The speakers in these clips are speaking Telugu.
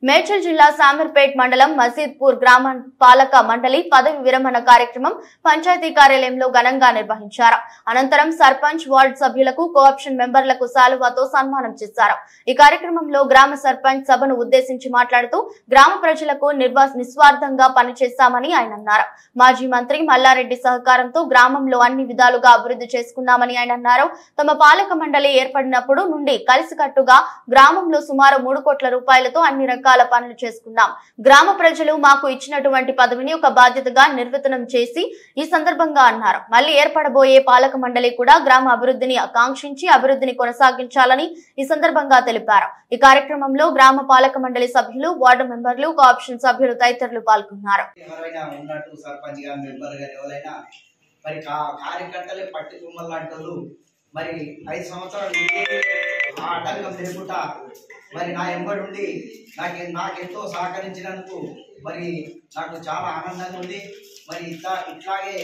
మేడ్చల్ జిల్లా సామర్పేట్ మండలం మసీద్పూర్ గ్రామ పాలక మండలి పదవి విరమణ కార్యక్రమం పంచాయతీ కార్యాలయంలో ఘనంగా నిర్వహించారు. అనంతరం సర్పంచ్, వార్డు సభ్యులకు, కోఆప్షన్ మెంబర్లకు శాలువాతో సన్మానం చేశారు. ఈ కార్యక్రమంలో గ్రామ సర్పంచ్ సభను ఉద్దేశించి మాట్లాడుతూ గ్రామ ప్రజలకు నిస్వార్థంగా పనిచేస్తామని ఆయన అన్నారు. మాజీ మంత్రి మల్లారెడ్డి సహకారంతో గ్రామంలో అన్ని విధాలుగా అభివృద్ధి చేసుకున్నామని ఆయన అన్నారు. తమ పాలక మండలి ఏర్పడినప్పుడు నుండి కలిసికట్టుగా గ్రామంలో సుమారు 3 కోట్ల రూపాయలతో అన్ని రకాల పనులు చేసుకున్నాం. గ్రామ ప్రజలు మాకు ఇచ్చినటువంటి పదవిని ఒక బాధ్యతగా నిర్వర్తనం చేసి ఈ సందర్భంగా అన్నారు. మళ్ళీ ఏర్పడబోయే పాలక మండలి కూడా గ్రామ అభివృద్ధిని ఆకాంక్షించి అభివృద్ధిని కొనసాగించాలని ఈ సందర్భంగా తెలిపారు. ఈ కార్యక్రమంలో గ్రామ పాలక మండలి సభ్యులు, వార్డు మెంబర్లు, కోఆప్షన్ సభ్యులు తదితరులు పాల్గొన్నారు. మరి 5 సంవత్సరాలు ఆటంకం తిరుగుతా మరి నా ఎంబడి నాకెంతో సహకరించినందుకు మరి నాకు చాలా ఆనందంగా ఉంది. మరి ఇట్లాగే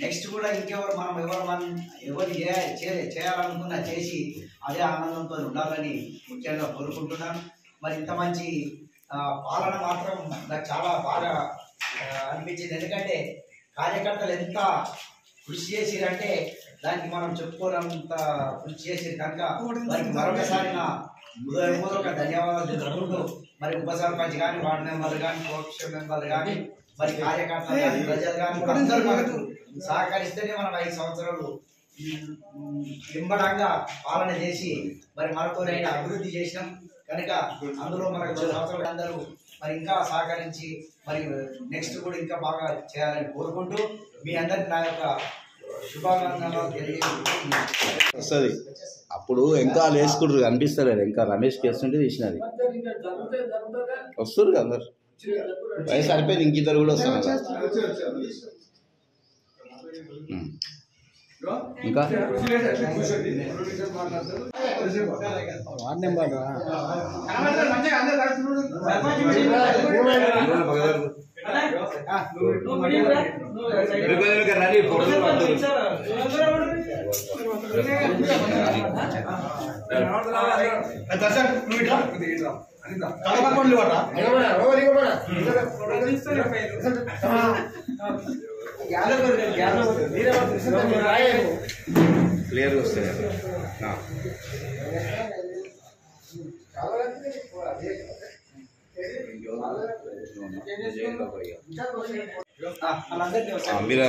నెక్స్ట్ కూడా ఎవరు చేయాలనుకున్నా చేసి అదే ఆనందంతో ఉండాలని ముఖ్యంగా కోరుకుంటున్నాను. మరి ఇంత మంచి పాలన మాత్రం నాకు చాలా బాగా అనిపించింది. ఎందుకంటే కార్యకర్తలు ఎంత కృషి చేసిరంటే దానికి మనం చెప్పుకోనంత కృషి చేసి కనుక వారికి మరొకసారి నా హృదయపూర్వక ధన్యవాదాలు తెలుపుకుంటూ మరి ఉప సర్పంచ్ కానీ, వార్డు మెంబర్లు కానీ, కోఆప్షన్ మెంబర్లు కానీ, మరి కార్యకర్తలు కానీ, ప్రజలు కానీ కూడా అందరూ మనకు సహకరిస్తేనే మనం 5 సంవత్సరాలు నింబడంగా పాలన చేసి మరి మనతోనైనా అభివృద్ధి చేసినాం కనుక అందులో మనకు 2 సంవత్సరాలు అందరూ మరి ఇంకా సహకరించి మరి నెక్స్ట్ కూడా ఇంకా బాగా చేయాలని కోరుకుంటూ మీ అందరికి నా యొక్క శుభాకాంక్షలు వస్తుంది. అప్పుడు ఇంకా వేసుకుంటారు కనిపిస్తలేదు. ఇంకా రమేష్ చేస్తుంటే తీసినది వస్తారు కదా వయసు సరిపోయింది. ఇంకిద్దరు కూడా వస్తారు ఇంకా క్లియర్గా వస్తాయి.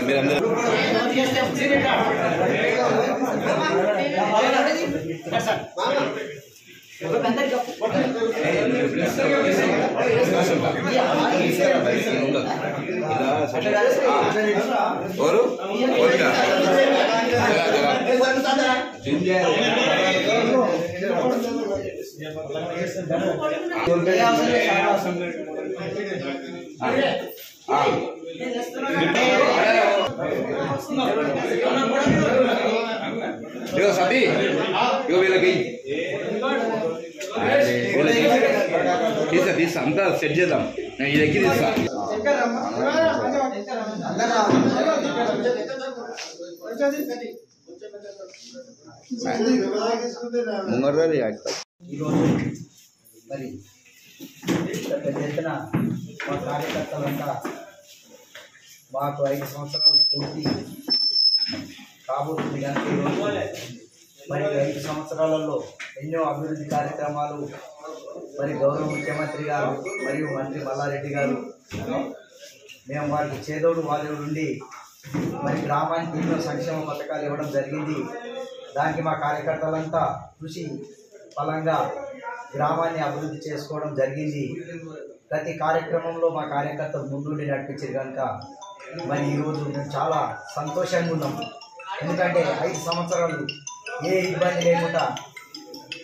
మీరందరూ సతీ వీళ్ళకి తీస్తా అంతా సెట్ చేద్దాం. నేను ఇది ఎక్కి తీస్తా. ఈరోజు మరి పెద్ద ఎత్తున మా కార్యకర్తలంతా మాకు 5 సంవత్సరాలు పూర్తి కాబోతుంది కనుక ఈరోజు మరి 5 సంవత్సరాలలో ఎన్నో అభివృద్ధి కార్యక్రమాలు మరి గౌరవ ముఖ్యమంత్రి గారు మరియు మంత్రి మల్లారెడ్డి గారు మేము వారికి చేదోడు వాదోడు ఉండి మరి గ్రామానికి ఎన్నో సంక్షేమ పథకాలు ఇవ్వడం జరిగింది. దానికి మా కార్యకర్తలంతా కృషి ఫలంగా గ్రామాన్ని అభివృద్ధి చేసుకోవడం జరిగింది. ప్రతి కార్యక్రమంలో మా కార్యకర్తలు ముందుండి నడిపించారు కనుక మరి ఈరోజు మేము చాలా సంతోషంగా ఉన్నాం. ఎందుకంటే 5 సంవత్సరాలు ఏ ఇబ్బంది లేకుండా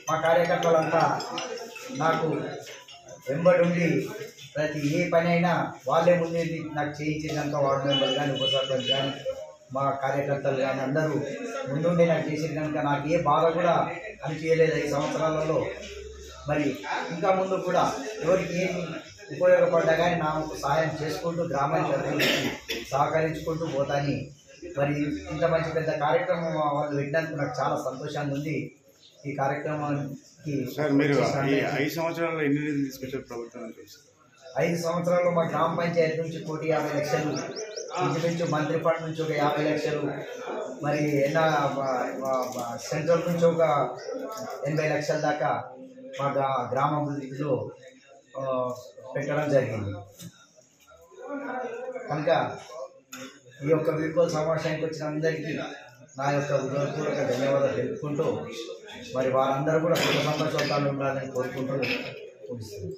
మా కార్యకర్తలంతా నాకు వెంబడి ఉండి ప్రతి ఏ పని అయినా వాళ్ళే ముందు నాకు చేయించిన కనుక వార్డు మెంబర్లు కానీ, ఉప సర్పంచ్ కానీ, మా కార్యకర్తలు కానీ అందరూ ముందుండి నాకు చేసిన కనుక నాకు ఏ బాధ కూడా అనిపించలేదు 5 సంవత్సరాలలో. మరి ఇంకా ముందు కూడా ఎవరికి ఏమి ఉపయోగపడ్డా కానీ నాకు సహాయం చేసుకుంటూ గ్రామానికి అభివృద్ధికి సహకరించుకుంటూ పోతాని మరి ఇంత మంచి పెద్ద కార్యక్రమం వాళ్ళు పెట్టినందుకు నాకు చాలా సంతోషంగా ఉంది. ఈ కార్యక్రమానికి సార్ మీరు ఈ 5 సంవత్సరాల్లో ఎన్ని నిధులు తీసుకొచ్చారు ప్రభుత్వం నుంచి? 5 సంవత్సరాల్లో మా గ్రామ పంచాయతీ నుంచి 1,50,00,000, ఇంచుమించు మంత్రి ఫండ్ నుంచి ఒక 50,00,000, మరి సెంట్రల్ నుంచి ఒక 80,00,000 దాకా మా గ్రామ అభివృద్ధిలో పెట్టడం జరిగింది. కనుక ఈ యొక్క వీడ్కోలు సమావేశానికి వచ్చిన అందరికీ నా యొక్క హృదయపూర్వక ధన్యవాదాలు తెలుపుకుంటూ మరి వారందరూ కూడా సుఖ సంతోషాలు ఉండాలని కోరుకుంటూ ముగిస్తుంది.